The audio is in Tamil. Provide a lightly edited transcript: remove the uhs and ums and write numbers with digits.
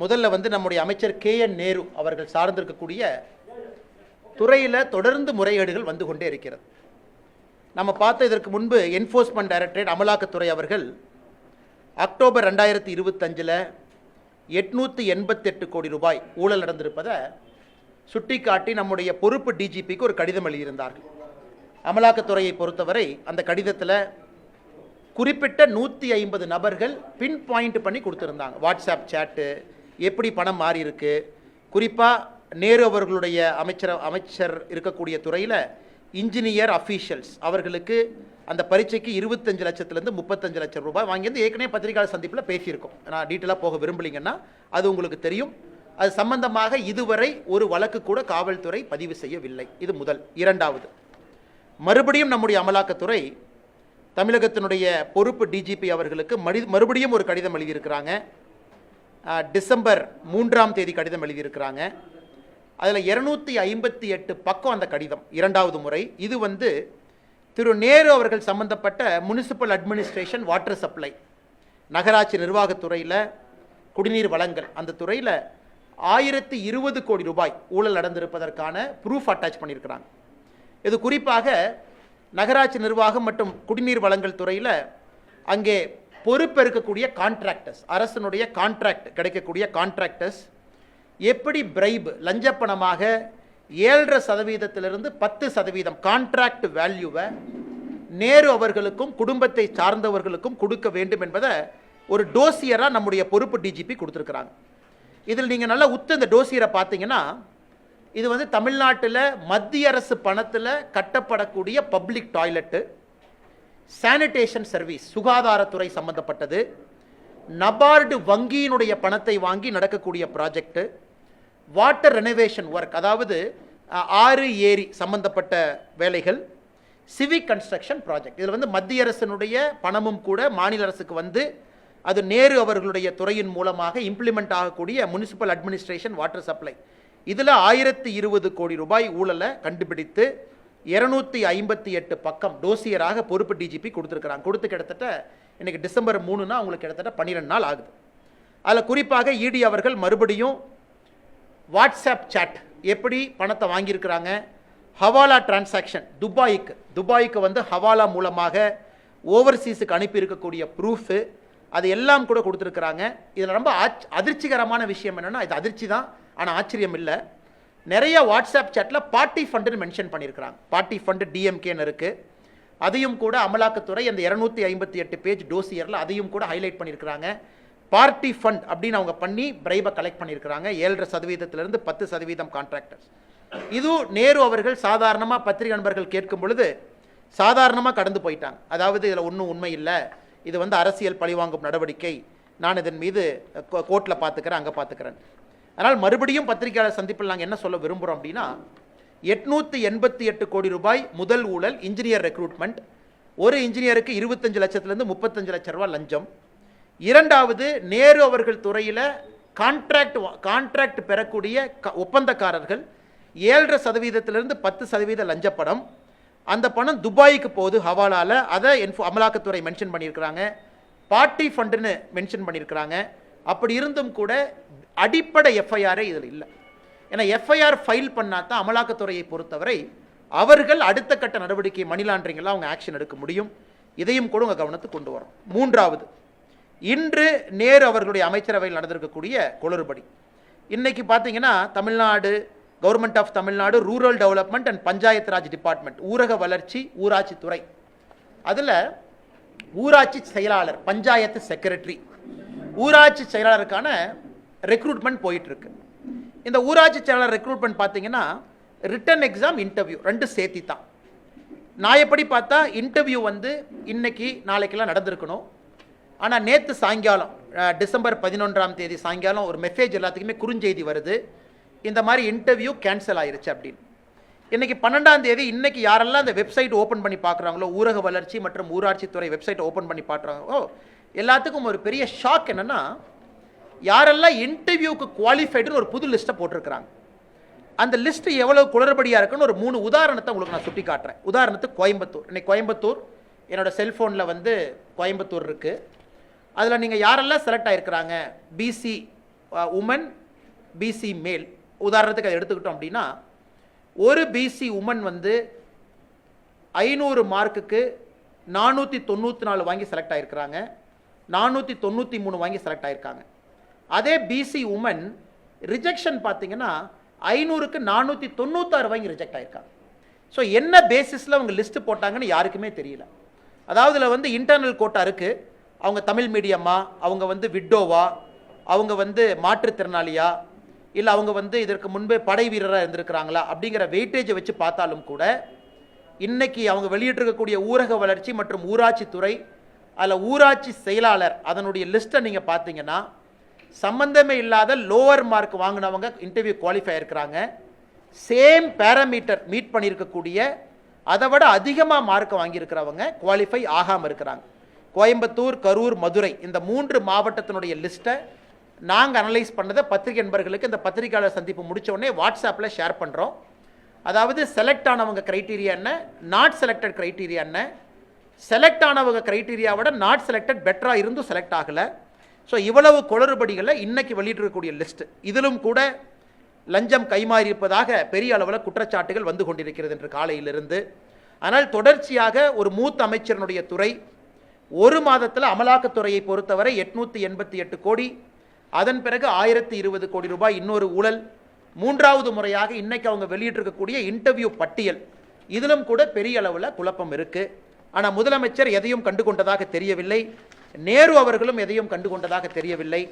முதல்ல வந்து நம்முடைய அமைச்சர் KN நேரு அவர்கள் சார்ந்திருக்கக்கூடிய துறையில் தொடர்ந்து முறைகேடுகள் வந்து கொண்டே இருக்கிறது. நம்ம பார்த்த இதற்கு முன்பு என்ஃபோர்ஸ்மெண்ட் டைரக்டரேட் அமலாக்கத்துறை அவர்கள் அக்டோபர் 2025 888 கோடி ரூபாய் ஊழல் நடந்திருப்பதை சுட்டிக்காட்டி நம்முடைய பொறுப்பு டிஜிபிக்கு ஒரு கடிதம் எழுதியிருந்தார்கள். அமலாக்கத்துறையை பொறுத்தவரை அந்த கடிதத்தில் குறிப்பிட்ட 150 நபர்கள் பின் பாயிண்ட் பண்ணி கொடுத்துருந்தாங்க. வாட்ஸ்அப் சேட்டு, எப்படி பணம் மாறி இருக்கு, குறிப்பாக நேரு அவர்களுடைய அமைச்சர் இருக்கக்கூடிய துறையில் இன்ஜினியர் அஃபீஷியல்ஸ் அவர்களுக்கு அந்த பரீட்சைக்கு 25 லட்சத்துலேருந்து 35 லட்சம் ரூபாய் வாங்கியது ஏற்கனவே பத்திரிகையாளர் சந்திப்பில் பேசியிருக்கோம். நான் டீட்டெயிலாக போக விரும்பலிங்கன்னா அது உங்களுக்கு தெரியும். அது சம்பந்தமாக இதுவரை ஒரு வழக்கு கூட காவல்துறை பதிவு செய்யவில்லை. இது முதல். இரண்டாவது, மறுபடியும் நம்முடைய அமலாக்கத்துறை தமிழகத்தினுடைய பொறுப்பு டிஜிபி அவர்களுக்கு மறுபடியும் ஒரு கடிதம் எழுதியிருக்கிறாங்க. டிசம்பர் 3 கடிதம் எழுதியிருக்கிறாங்க. அதில் 258 பக்கம் அந்த கடிதம், இரண்டாவது முறை. இது வந்து திரு நேரு அவர்கள் சம்பந்தப்பட்ட முனிசிபல் அட்மினிஸ்ட்ரேஷன், வாட்டர் சப்ளை, நகராட்சி நிர்வாகத்துறையில், குடிநீர் வழங்கல், அந்த துறையில் 1020 கோடி ரூபாய் ஊழல் நடந்திருப்பதற்கான ப்ரூஃப் அட்டாச் பண்ணியிருக்கிறாங்க. இது குறிப்பாக நகராட்சி நிர்வாகம் மற்றும் குடிநீர் வழங்கல் துறையில் அங்கே பொறுப்பேற்கக்கூடிய கான்ட்ராக்டர்ஸ், அரசனுடைய கான்ட்ராக்ட் கிடைக்கக்கூடிய கான்ட்ராக்டர்ஸ் எப்படி பிரைப், லஞ்சப்பணமாக 7.5% 10% கான்ட்ராக்ட் வேல்யூவை நேரு அவர்களுக்கும் குடும்பத்தை சார்ந்தவர்களுக்கும் கொடுக்க வேண்டும் என்பதை ஒரு டோசியராக நம்முடைய பொறுப்பு டிஜிபி கொடுத்துருக்குறாங்க. இதில் நீங்கள் நல்லா இந்த டோசியரை பார்த்தீங்கன்னா, இது வந்து தமிழ்நாட்டில் மத்திய அரசு பணத்தில் கட்டப்படக்கூடிய பப்ளிக் டாய்லெட்டு, சானிடேஷன் சர்வீஸ், சுகாதாரத்துறை சம்பந்தப்பட்டது, நபார்டு வங்கியினுடைய பணத்தை வாங்கி நடக்கக்கூடிய ப்ராஜெக்டு, வாட்டர் ரெனோவேஷன் ஒர்க், அதாவது ஆறு ஏரி சம்பந்தப்பட்ட வேலைகள், சிவிக் கன்ஸ்ட்ரக்ஷன் ப்ராஜெக்ட். இதில் வந்து மத்திய அரசினுடைய பணமும் கூட மாநில அரசுக்கு வந்து அது நேரு அவர்களுடைய துறையின் மூலமாக இம்ப்ளிமெண்ட் ஆகக்கூடிய முனிசிபல் அட்மினிஸ்ட்ரேஷன், வாட்டர் சப்ளை, இதில் 1020 கோடி ரூபாய் ஊழலை கண்டுபிடித்து 258 பக்கம் டோசியராக பொறுப்பு டிஜிபி கொடுத்துருக்குறாங்க. கொடுத்து கிட்டத்தட்ட இன்றைக்கி டிசம்பர் 3னா அவங்களுக்கு கிட்டத்தட்ட 12 நாள் ஆகுது. அதில் குறிப்பாக இடி அவர்கள் மறுபடியும் வாட்ஸ்அப் சேட் எப்படி பணத்தை வாங்கியிருக்கிறாங்க, ஹவாலா டிரான்சாக்ஷன், துபாய்க்கு வந்து ஹவாலா மூலமாக ஓவர்சீஸுக்கு அனுப்பி இருக்கக்கூடிய ப்ரூஃபு, அது எல்லாம் கூட கொடுத்துருக்குறாங்க. இதில் ரொம்ப அதிர்ச்சிகரமான விஷயம் என்னென்னா, இது அதிர்ச்சி தான், ஆனால் ஆச்சரியம் இல்லை. நிறைய வாட்ஸ்அப் சேட்டில் பார்ட்டி ஃபண்டுன்னு மென்ஷன் பண்ணியிருக்கிறாங்க. பார்ட்டி ஃபண்டு டிஎம்கேன்னு இருக்குது. அதையும் கூட அமலாக்கத்துறை அந்த 258 பேஜ் டோசியரில் அதையும் கூட ஹைலைட் பண்ணியிருக்கிறாங்க. பார்ட்டி ஃபண்ட் அப்படின்னு அவங்க பண்ணி பிரைபை கலெக்ட் பண்ணியிருக்கிறாங்க. 7.5% 10% கான்ட்ராக்டர்ஸ். இது நேரு அவர்கள் சாதாரணமாக பத்திரிகை நண்பர்கள் கேட்கும் பொழுது சாதாரணமாக கடந்து போயிட்டாங்க. அதாவது இதில் ஒன்றும் உண்மை இல்லை, இது வந்து அரசியல் பழிவாங்கும் நடவடிக்கை, நான் இதன் மீது கோர்ட்டில் பார்த்துக்கிறேன், அங்கே பார்த்துக்கிறேன். அதனால் மறுபடியும் பத்திரிகையாளர் சந்திப்பில் நாங்கள் என்ன சொல்ல விரும்புகிறோம் அப்படின்னா, 888 கோடி ரூபாய் முதல் ஊழல் இன்ஜினியர் ரெக்ரூட்மெண்ட், ஒரு இன்ஜினியருக்கு 25 லட்சத்துலேருந்து 35 லட்சம் ரூபாய் லஞ்சம். இரண்டாவது, நேரு அவர்கள் துறையில் கான்ட்ராக்ட் பெறக்கூடிய ஒப்பந்தக்காரர்கள் 7.5% 10% லஞ்சப்பணம். அந்த பணம் துபாய்க்கு போகுது ஹவாலால, அதை அமலாக்கத்துறை மென்ஷன் பண்ணியிருக்கிறாங்க. பார்ட்டி ஃபண்டுன்னு மென்ஷன் பண்ணியிருக்கிறாங்க. அப்படி இருந்தும் கூட அடிப்படை எஃப்ஐஆரே இதில் இல்லை. ஏன்னா எஃப்ஐஆர் ஃபைல் பண்ணால் தான் அமலாக்கத்துறையை பொறுத்தவரை அவர்கள் அடுத்த கட்ட நடவடிக்கை, மணி லாண்டரிங்கெல்லாம் அவங்க ஆக்ஷன் எடுக்க முடியும். இதையும் கூட உங்கள் கவனத்துக்கு கொண்டு வரோம். மூன்றாவது, இன்று நேரு அவர்களுடைய அமைச்சரவையில் நடந்திருக்கக்கூடிய குளறுபடி. இன்னைக்கு பார்த்தீங்கன்னா Tamil Nadu government of Tamil Nadu rural development and panchayat Raj department, ஊரக வளர்ச்சி ஊராட்சி துறை, அதில் ஊராட்சி செயலாளர், பஞ்சாயத்து செக்ரட்டரி, ஊராட்சி செயலாளருக்கான ரெக்ரூட்மெண்ட் போயிட்டுருக்கு. இந்த ஊராட்சி செயலாளர் ரெக்ரூட்மெண்ட் பார்த்தீங்கன்னா ரிட்டன் எக்ஸாம், இன்டர்வியூ ரெண்டு சேர்த்தி தான். நான் எப்படி பார்த்தா இன்டர்வியூ வந்து இன்னைக்கு நாளைக்கெல்லாம் நடந்திருக்கணும். ஆனால் நேற்று சாயங்காலம் டிசம்பர் 11 சாயங்காலம் ஒரு மெசேஜ் எல்லாத்துக்குமே குறுஞ்செய்தி வருது, இந்த மாதிரி இன்டர்வியூ கேன்சல் ஆயிருச்சு அப்படின்னு. இன்றைக்கி 12 இன்னைக்கு யாரெல்லாம் அந்த வெப்சைட் ஓப்பன் பண்ணி பார்க்குறாங்களோ, ஊரக வளர்ச்சி மற்றும் ஊராட்சித்துறை வெப்சைட் ஓப்பன் பண்ணி பார்க்குறாங்களோ, எல்லாத்துக்கும் ஒரு பெரிய ஷாக் என்னென்னா, யாரெல்லாம் இன்டர்வியூக்கு குவாலிஃபைடுன்னு ஒரு புது லிஸ்ட்டை போட்டிருக்கிறாங்க. அந்த லிஸ்ட்டு எவ்வளோ குளறுபடியாக இருக்குன்னு ஒரு 3 உதாரணத்தை உங்களுக்கு நான் சுட்டி காட்டுறேன். உதாரணத்துக்கு கோயம்புத்தூர். இன்னைக்கு கோயம்புத்தூர் என்னோடய செல்ஃபோனில் வந்து கோயம்புத்தூர் இருக்குது. அதில் நீங்கள் யாரெல்லாம் செலக்ட் ஆகிருக்கிறாங்க, பிசி உமன், பிசி மேல், உதாரணத்துக்கு அதை எடுத்துக்கிட்டோம் அப்படின்னா, ஒரு பிசி உமன் வந்து 500 மார்க்குக்கு 494 வாங்கி செலக்ட் ஆகிருக்கிறாங்க, 493 வாங்கி செலக்ட் ஆகிருக்காங்க. அதே பிசி உமன் ரிஜெக்ஷன் பார்த்தீங்கன்னா 500க்கு 496 வாங்கி ரிஜெக்ட் ஆகிருக்காங்க. ஸோ என்ன பேசிஸில் அவங்க லிஸ்ட்டு போட்டாங்கன்னு யாருக்குமே தெரியல. அதாவது இதில் வந்து இன்டர்னல் கோட்டா இருக்குது, அவங்க தமிழ் மீடியமா, அவங்க வந்து விட்டோவா, அவங்க வந்து மாற்றுத்திறனாளியா, இல்லை அவங்க வந்து இதற்கு முன்பே படை வீரராக இருந்திருக்கிறாங்களா அப்படிங்கிற வெயிட்டேஜை வச்சு பார்த்தாலும் கூட இன்னைக்கு அவங்க வெளியிட்டிருக்கக்கூடிய ஊரக வளர்ச்சி மற்றும் ஊராட்சி துறை, அதில் ஊராட்சி செயலாளர் அதனுடைய லிஸ்ட்டை நீங்கள் பார்த்தீங்கன்னா சம்பந்தமே இல்லாத லோவர் மார்க் வாங்கினவங்க இன்டர்வியூ குவாலிஃபை இருக்கிறாங்க. சேம் பேராமீட்டர் மீட் பண்ணியிருக்கக்கூடிய அதை விட அதிகமாக மார்க் வாங்கியிருக்கிறவங்க குவாலிஃபை ஆகாமல் இருக்கிறாங்க. கோயம்புத்தூர், கரூர், மதுரை இந்த 3 மாவட்டத்தினுடைய லிஸ்ட்டை நாங்கள் அனலைஸ் பண்ணதை பத்திரிகை நண்பர்களுக்கு இந்த பத்திரிகையாளர் சந்திப்பு முடித்த உடனே வாட்ஸ்அப்பில் ஷேர் பண்ணுறோம். அதாவது செலக்ட் ஆனவங்க க்ரைட்டீரியா என்ன, நாட் செலக்டட் க்ரைட்டீரியா என்ன, செலக்ட் ஆனவங்க க்ரைட்டீரியாவோட நாட் செலக்டட் பெட்டராக இருந்தும் செலக்ட் ஆகலை. ஸோ இவ்வளவு குளறுபடிகளை இன்னைக்கு வெளியிட்டிருக்கக்கூடிய லிஸ்ட், இதிலும் கூட லஞ்சம் கைமாறி இருப்பதாக பெரிய அளவில் குற்றச்சாட்டுகள் வந்து கொண்டிருக்கிறது என்று காலையிலிருந்து. ஆனால் தொடர்ச்சியாக ஒரு மூத்த அமைச்சரினுடைய துறை ஒரு மாதத்தில் அமலாக்கத்துறையை பொறுத்தவரை 888 கோடி, அதன் பிறகு 1020 கோடி ரூபாய் இன்னொரு ஊழல், 3வது முறையாக இன்னைக்கு அவங்க வெளியிட்டிருக்கக்கூடிய இன்டர்வியூ பட்டியல், இதிலும் கூட பெரிய அளவில் குழப்பம் இருக்கு. ஆனால் முதலமைச்சர் எதையும் கண்டுகொண்டதாக தெரியவில்லை, நேரு அவர்களும் எதையும் கண்டுகொண்டதாக தெரியவில்லை.